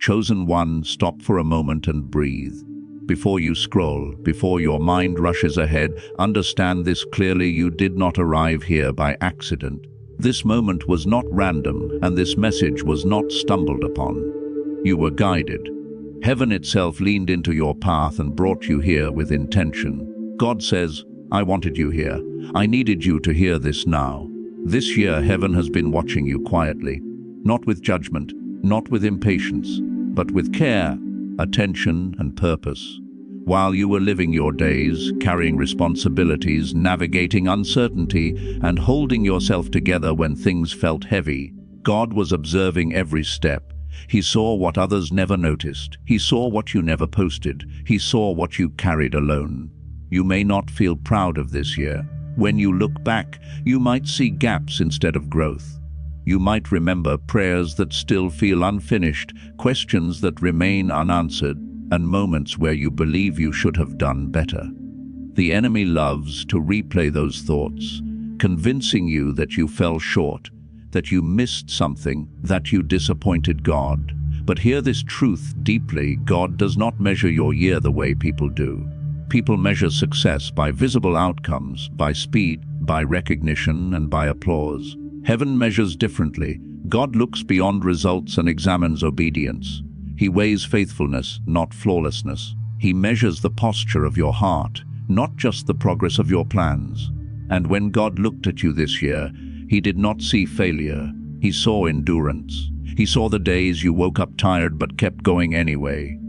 Chosen one, stop for a moment and breathe. Before you scroll, before your mind rushes ahead, understand this clearly: you did not arrive here by accident. This moment was not random, and this message was not stumbled upon. You were guided. Heaven itself leaned into your path and brought you here with intention. God says, I wanted you here. I needed you to hear this now. This year, heaven has been watching you quietly, not with judgment, not with impatience, but with care, attention, and purpose. While you were living your days, carrying responsibilities, navigating uncertainty, and holding yourself together when things felt heavy, God was observing every step. He saw what others never noticed. He saw what you never posted. He saw what you carried alone. You may not feel proud of this year. When you look back, you might see gaps instead of growth. You might remember prayers that still feel unfinished, questions that remain unanswered, and moments where you believe you should have done better. The enemy loves to replay those thoughts, convincing you that you fell short, that you missed something, that you disappointed God. But hear this truth deeply: God does not measure your year the way people do. People measure success by visible outcomes, by speed, by recognition, and by applause. Heaven measures differently. God looks beyond results and examines obedience. He weighs faithfulness, not flawlessness. He measures the posture of your heart, not just the progress of your plans. And when God looked at you this year, He did not see failure. He saw endurance. He saw the days you woke up tired but kept going anyway.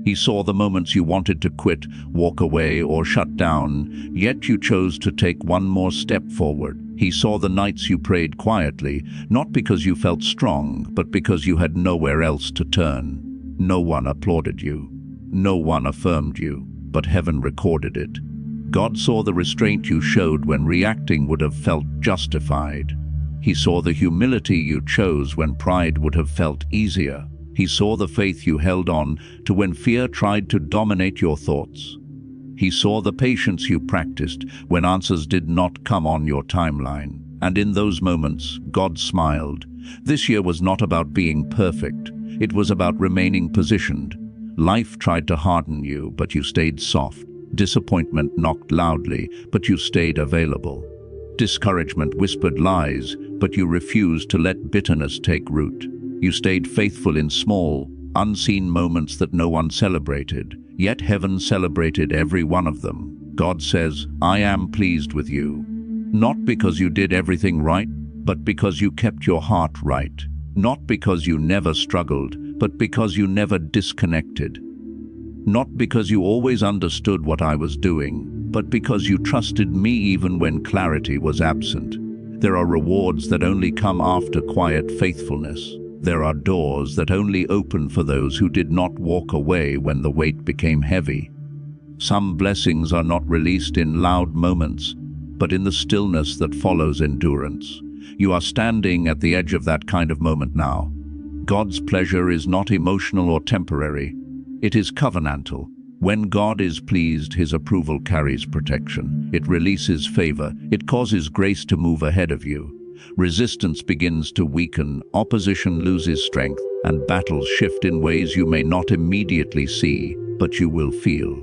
He saw the moments you wanted to quit, walk away, or shut down, yet you chose to take one more step forward. He saw the nights you prayed quietly, not because you felt strong, but because you had nowhere else to turn. No one applauded you. No one affirmed you, but heaven recorded it. God saw the restraint you showed when reacting would have felt justified. He saw the humility you chose when pride would have felt easier. He saw the faith you held on to when fear tried to dominate your thoughts. He saw the patience you practiced when answers did not come on your timeline. And in those moments, God smiled. This year was not about being perfect. It was about remaining positioned. Life tried to harden you, but you stayed soft. Disappointment knocked loudly, but you stayed available. Discouragement whispered lies, but you refused to let bitterness take root. You stayed faithful in small, unseen moments that no one celebrated, yet heaven celebrated every one of them. God says, I am pleased with you. Not because you did everything right, but because you kept your heart right. Not because you never struggled, but because you never disconnected. Not because you always understood what I was doing, but because you trusted me even when clarity was absent. There are rewards that only come after quiet faithfulness. There are doors that only open for those who did not walk away when the weight became heavy. Some blessings are not released in loud moments, but in the stillness that follows endurance. You are standing at the edge of that kind of moment now. God's pleasure is not emotional or temporary. It is covenantal. When God is pleased, His approval carries protection. It releases favor. It causes grace to move ahead of you. Resistance begins to weaken, opposition loses strength, and battles shift in ways you may not immediately see, but you will feel.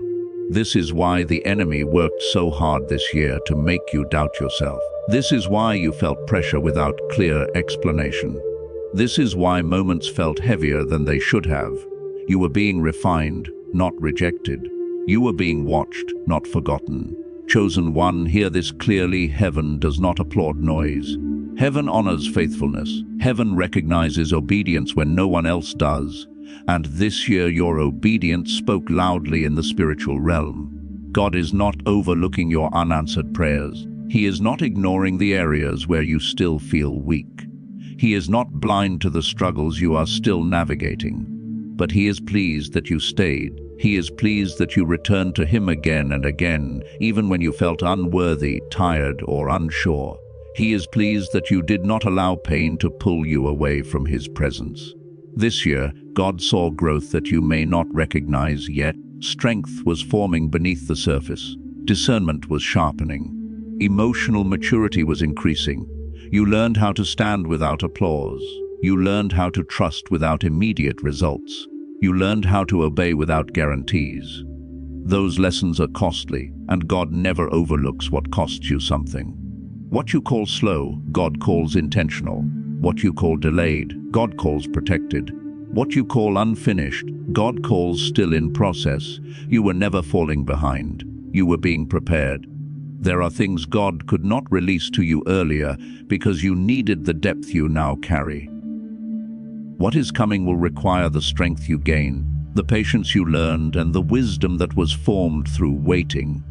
This is why the enemy worked so hard this year to make you doubt yourself. This is why you felt pressure without clear explanation. This is why moments felt heavier than they should have. You were being refined, not rejected. You were being watched, not forgotten. Chosen one, hear this clearly: heaven does not applaud noise. Heaven honors faithfulness. Heaven recognizes obedience when no one else does. And this year your obedience spoke loudly in the spiritual realm. God is not overlooking your unanswered prayers. He is not ignoring the areas where you still feel weak. He is not blind to the struggles you are still navigating. But He is pleased that you stayed. He is pleased that you returned to Him again and again, even when you felt unworthy, tired, or unsure. He is pleased that you did not allow pain to pull you away from His presence. This year, God saw growth that you may not recognize yet. Strength was forming beneath the surface. Discernment was sharpening. Emotional maturity was increasing. You learned how to stand without applause. You learned how to trust without immediate results. You learned how to obey without guarantees. Those lessons are costly, and God never overlooks what costs you something. What you call slow, God calls intentional. What you call delayed, God calls protected. What you call unfinished, God calls still in process. You were never falling behind. You were being prepared. There are things God could not release to you earlier because you needed the depth you now carry. What is coming will require the strength you gain, the patience you learned, and the wisdom that was formed through waiting.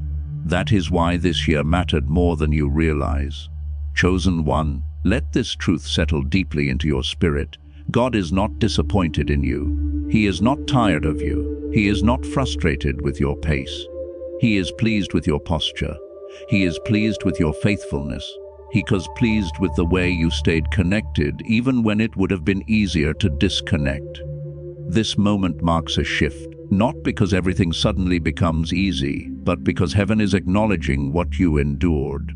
That is why this year mattered more than you realize. Chosen one, let this truth settle deeply into your spirit. God is not disappointed in you. He is not tired of you. He is not frustrated with your pace. He is pleased with your posture. He is pleased with your faithfulness. He is pleased with the way you stayed connected, even when it would have been easier to disconnect. This moment marks a shift, not because everything suddenly becomes easy, but because heaven is acknowledging what you endured.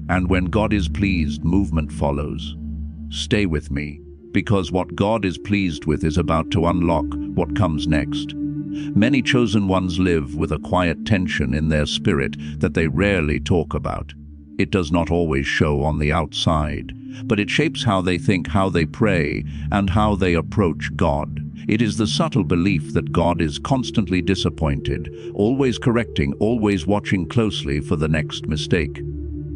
And when God is pleased, movement follows. Stay with me, because what God is pleased with is about to unlock what comes next. Many chosen ones live with a quiet tension in their spirit that they rarely talk about. It does not always show on the outside, but it shapes how they think, how they pray, and how they approach God. It is the subtle belief that God is constantly disappointed, always correcting, always watching closely for the next mistake.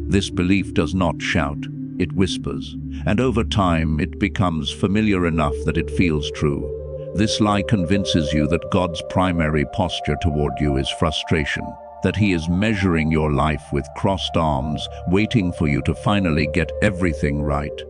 This belief does not shout, it whispers, and over time it becomes familiar enough that it feels true. This lie convinces you that God's primary posture toward you is frustration, that He is measuring your life with crossed arms, waiting for you to finally get everything right.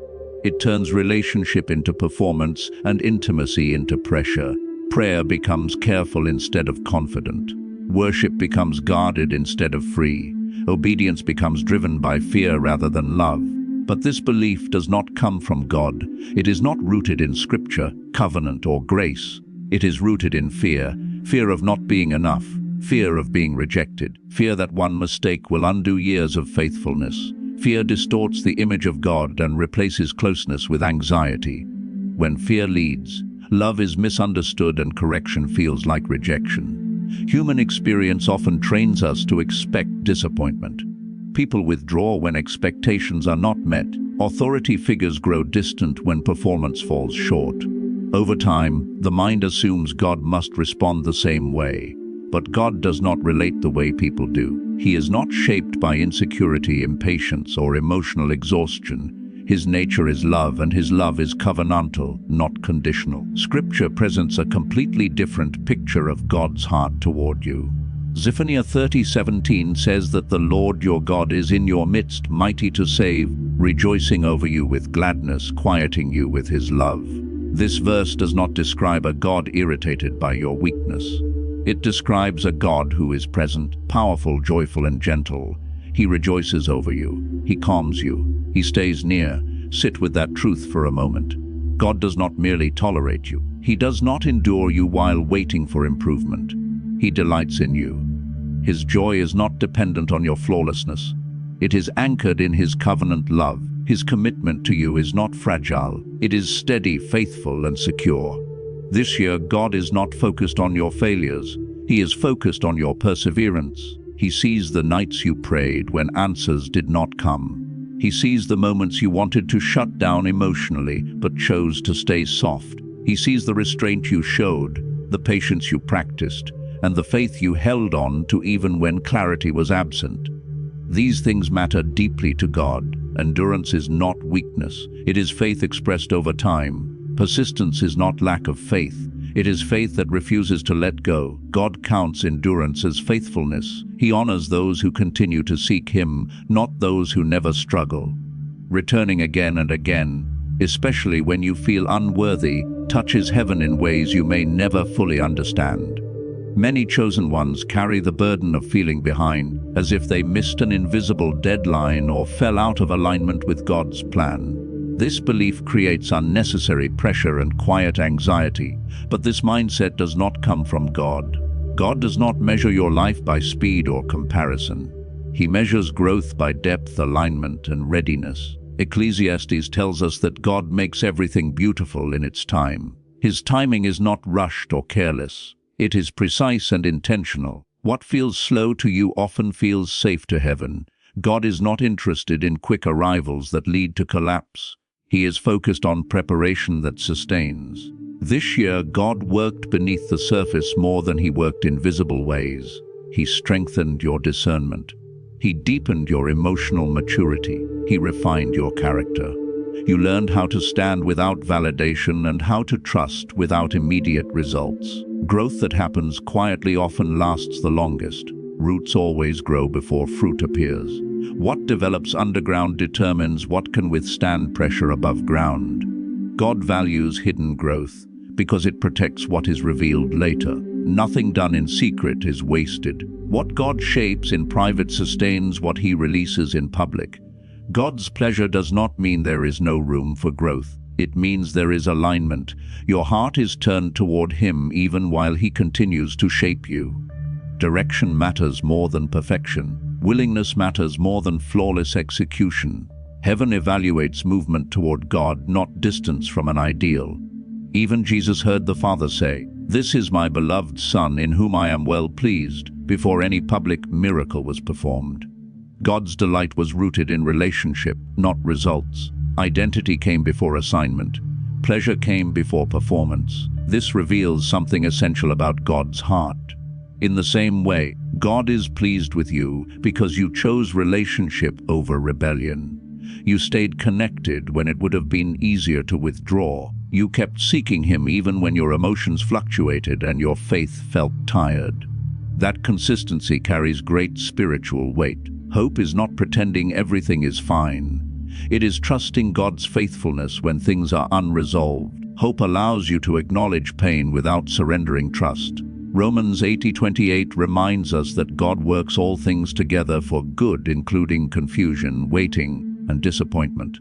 It turns relationship into performance and intimacy into pressure. Prayer becomes careful instead of confident. Worship becomes guarded instead of free. Obedience becomes driven by fear rather than love. But this belief does not come from God. It is not rooted in scripture, covenant, or grace. It is rooted in fear, fear of not being enough, fear of being rejected, fear that one mistake will undo years of faithfulness. Fear distorts the image of God and replaces closeness with anxiety. When fear leads, love is misunderstood and correction feels like rejection. Human experience often trains us to expect disappointment. People withdraw when expectations are not met. Authority figures grow distant when performance falls short. Over time, the mind assumes God must respond the same way. But God does not relate the way people do. He is not shaped by insecurity, impatience, or emotional exhaustion. His nature is love, and His love is covenantal, not conditional. Scripture presents a completely different picture of God's heart toward you. Zephaniah 30:17 says that the Lord your God is in your midst, mighty to save, rejoicing over you with gladness, quieting you with His love. This verse does not describe a God irritated by your weakness. It describes a God who is present, powerful, joyful, and gentle. He rejoices over you. He calms you. He stays near. Sit with that truth for a moment. God does not merely tolerate you. He does not endure you while waiting for improvement. He delights in you. His joy is not dependent on your flawlessness. It is anchored in His covenant love. His commitment to you is not fragile. It is steady, faithful, and secure. This year, God is not focused on your failures. He is focused on your perseverance. He sees the nights you prayed when answers did not come. He sees the moments you wanted to shut down emotionally but chose to stay soft. He sees the restraint you showed, the patience you practiced, and the faith you held on to even when clarity was absent. These things matter deeply to God. Endurance is not weakness. It is faith expressed over time. Persistence is not lack of faith. It is faith that refuses to let go. God counts endurance as faithfulness. He honors those who continue to seek Him, not those who never struggle. Returning again and again, especially when you feel unworthy, touches heaven in ways you may never fully understand. Many chosen ones carry the burden of feeling behind, as if they missed an invisible deadline or fell out of alignment with God's plan. This belief creates unnecessary pressure and quiet anxiety, but this mindset does not come from God. God does not measure your life by speed or comparison. He measures growth by depth, alignment, and readiness. Ecclesiastes tells us that God makes everything beautiful in its time. His timing is not rushed or careless. It is precise and intentional. What feels slow to you often feels safe to heaven. God is not interested in quick arrivals that lead to collapse. He is focused on preparation that sustains. This year, God worked beneath the surface more than he worked in visible ways. He strengthened your discernment. He deepened your emotional maturity. He refined your character. You learned how to stand without validation and how to trust without immediate results. Growth that happens quietly often lasts the longest. Roots always grow before fruit appears. What develops underground determines what can withstand pressure above ground. God values hidden growth because it protects what is revealed later. Nothing done in secret is wasted. What God shapes in private sustains what he releases in public. God's pleasure does not mean there is no room for growth. It means there is alignment. Your heart is turned toward him even while he continues to shape you. Direction matters more than perfection. Willingness matters more than flawless execution. Heaven evaluates movement toward God, not distance from an ideal. Even Jesus heard the Father say, "This is my beloved Son, in whom I am well pleased," before any public miracle was performed. God's delight was rooted in relationship, not results. Identity came before assignment. Pleasure came before performance. This reveals something essential about God's heart. In the same way, God is pleased with you because you chose relationship over rebellion. You stayed connected when it would have been easier to withdraw. You kept seeking him even when your emotions fluctuated and your faith felt tired. That consistency carries great spiritual weight. Hope is not pretending everything is fine. It is trusting God's faithfulness when things are unresolved. Hope allows you to acknowledge pain without surrendering trust. Romans 8:28 reminds us that God works all things together for good, including confusion, waiting, and disappointment.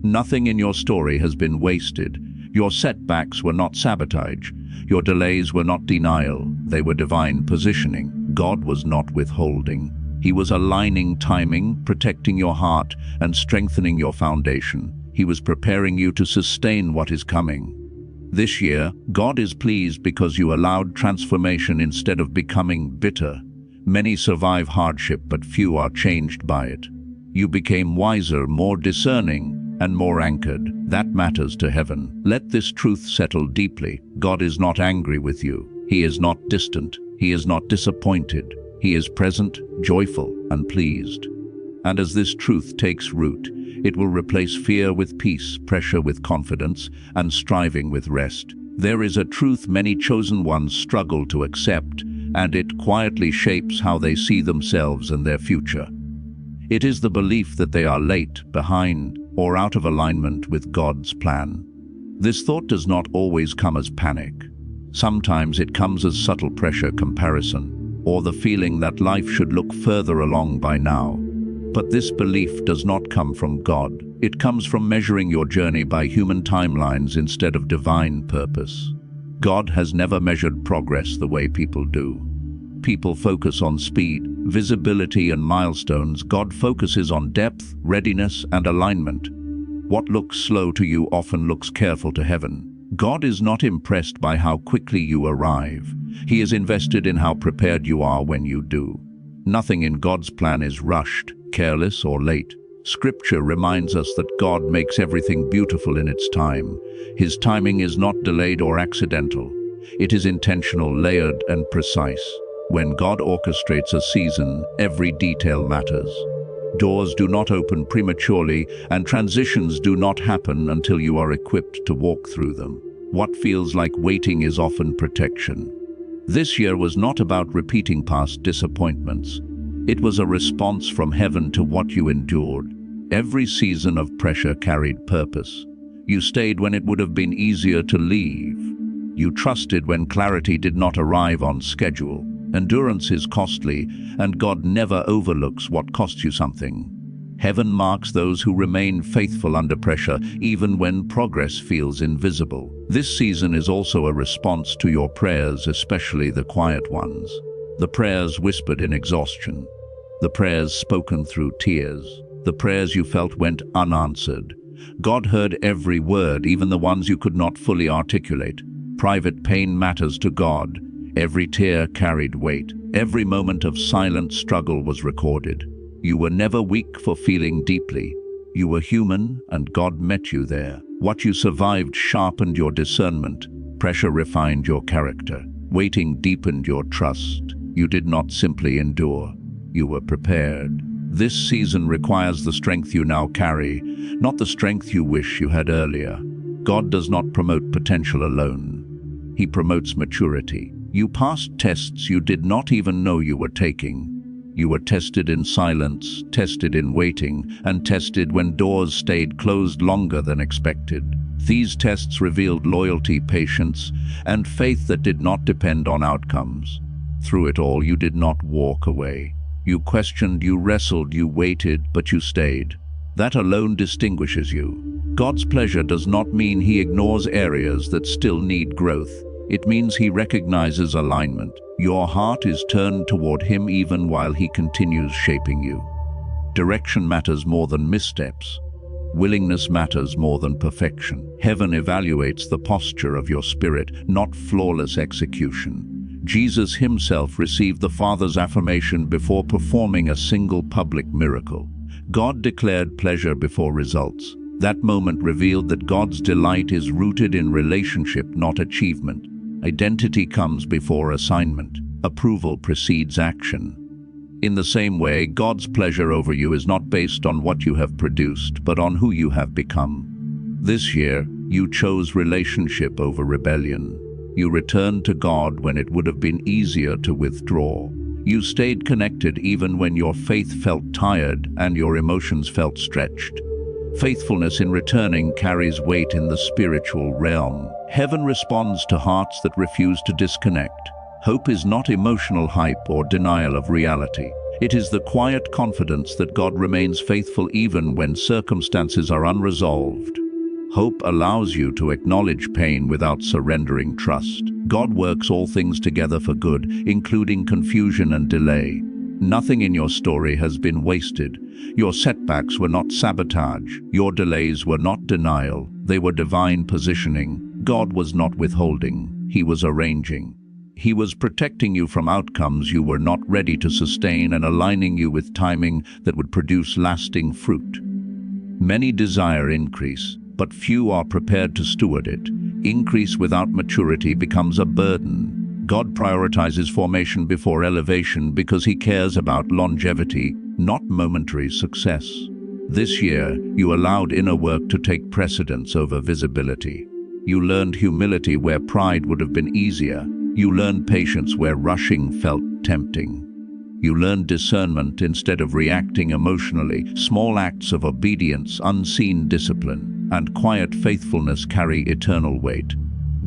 Nothing in your story has been wasted. Your setbacks were not sabotage. Your delays were not denial. They were divine positioning. God was not withholding. He was aligning timing, protecting your heart, and strengthening your foundation. He was preparing you to sustain what is coming. This year, God is pleased because you allowed transformation instead of becoming bitter. Many survive hardship, but few are changed by it. You became wiser, more discerning, and more anchored. That matters to heaven. Let this truth settle deeply. God is not angry with you. He is not distant. He is not disappointed. He is present, joyful, and pleased. And as this truth takes root, it will replace fear with peace, pressure with confidence, and striving with rest. There is a truth many chosen ones struggle to accept, and it quietly shapes how they see themselves and their future. It is the belief that they are late, behind, or out of alignment with God's plan. This thought does not always come as panic. Sometimes it comes as subtle pressure, comparison, or the feeling that life should look further along by now. But this belief does not come from God. It comes from measuring your journey by human timelines instead of divine purpose. God has never measured progress the way people do. People focus on speed, visibility, and milestones. God focuses on depth, readiness, and alignment. What looks slow to you often looks careful to heaven. God is not impressed by how quickly you arrive. He is invested in how prepared you are when you do. Nothing in God's plan is rushed, careless, or late. Scripture reminds us that God makes everything beautiful in its time. His timing is not delayed or accidental. It is intentional, layered, and precise. When God orchestrates a season, every detail matters. Doors do not open prematurely, and transitions do not happen until you are equipped to walk through them. What feels like waiting is often protection. This year was not about repeating past disappointments. It was a response from heaven to what you endured. Every season of pressure carried purpose. You stayed when it would have been easier to leave. You trusted when clarity did not arrive on schedule. Endurance is costly, and God never overlooks what costs you something. Heaven marks those who remain faithful under pressure, even when progress feels invisible. This season is also a response to your prayers, especially the quiet ones. The prayers whispered in exhaustion. The prayers spoken through tears. The prayers you felt went unanswered. God heard every word, even the ones you could not fully articulate. Private pain matters to God. Every tear carried weight. Every moment of silent struggle was recorded. You were never weak for feeling deeply. You were human, and God met you there. What you survived sharpened your discernment. Pressure refined your character. Waiting deepened your trust. You did not simply endure. You were prepared. This season requires the strength you now carry, not the strength you wish you had earlier. God does not promote potential alone. He promotes maturity. You passed tests you did not even know you were taking. You were tested in silence, tested in waiting, and tested when doors stayed closed longer than expected. These tests revealed loyalty, patience, and faith that did not depend on outcomes. Through it all, you did not walk away. You questioned, you wrestled, you waited, but you stayed. That alone distinguishes you. God's pleasure does not mean He ignores areas that still need growth. It means He recognizes alignment. Your heart is turned toward Him even while He continues shaping you. Direction matters more than missteps. Willingness matters more than perfection. Heaven evaluates the posture of your spirit, not flawless execution. Jesus Himself received the Father's affirmation before performing a single public miracle. God declared pleasure before results. That moment revealed that God's delight is rooted in relationship, not achievement. Identity comes before assignment. Approval precedes action. In the same way, God's pleasure over you is not based on what you have produced, but on who you have become. This year, you chose relationship over rebellion. You returned to God when it would have been easier to withdraw. You stayed connected even when your faith felt tired and your emotions felt stretched. Faithfulness in returning carries weight in the spiritual realm. Heaven responds to hearts that refuse to disconnect. Hope is not emotional hype or denial of reality. It is the quiet confidence that God remains faithful even when circumstances are unresolved. Hope allows you to acknowledge pain without surrendering trust. God works all things together for good, including confusion and delay. Nothing in your story has been wasted. Your setbacks were not sabotage. Your delays were not denial. They were divine positioning. God was not withholding. He was arranging. He was protecting you from outcomes you were not ready to sustain and aligning you with timing that would produce lasting fruit. Many desire increase, but few are prepared to steward it. Increase without maturity becomes a burden. God prioritizes formation before elevation because He cares about longevity, not momentary success. This year, you allowed inner work to take precedence over visibility. You learned humility where pride would have been easier. You learned patience where rushing felt tempting. You learned discernment instead of reacting emotionally. Small acts of obedience, unseen discipline, and quiet faithfulness carry eternal weight.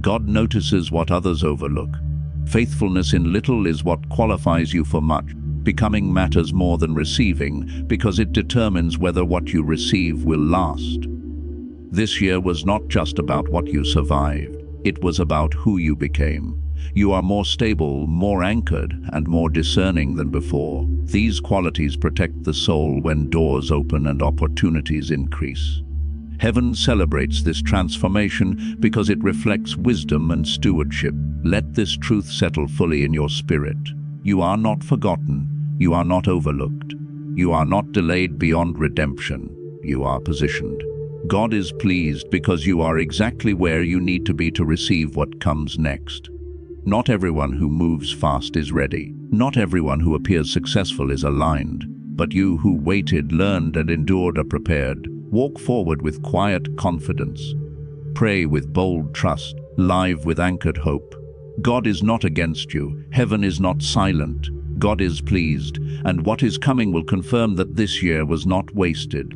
God notices what others overlook. Faithfulness in little is what qualifies you for much. Becoming matters more than receiving because it determines whether what you receive will last. This year was not just about what you survived. It was about who you became. You are more stable, more anchored, and more discerning than before. These qualities protect the soul when doors open and opportunities increase. Heaven celebrates this transformation because it reflects wisdom and stewardship. Let this truth settle fully in your spirit. You are not forgotten. You are not overlooked. You are not delayed beyond redemption. You are positioned. God is pleased because you are exactly where you need to be to receive what comes next. Not everyone who moves fast is ready. Not everyone who appears successful is aligned. But you who waited, learned, and endured are prepared. Walk forward with quiet confidence. Pray with bold trust. Live with anchored hope. God is not against you. Heaven is not silent. God is pleased, and what is coming will confirm that this year was not wasted.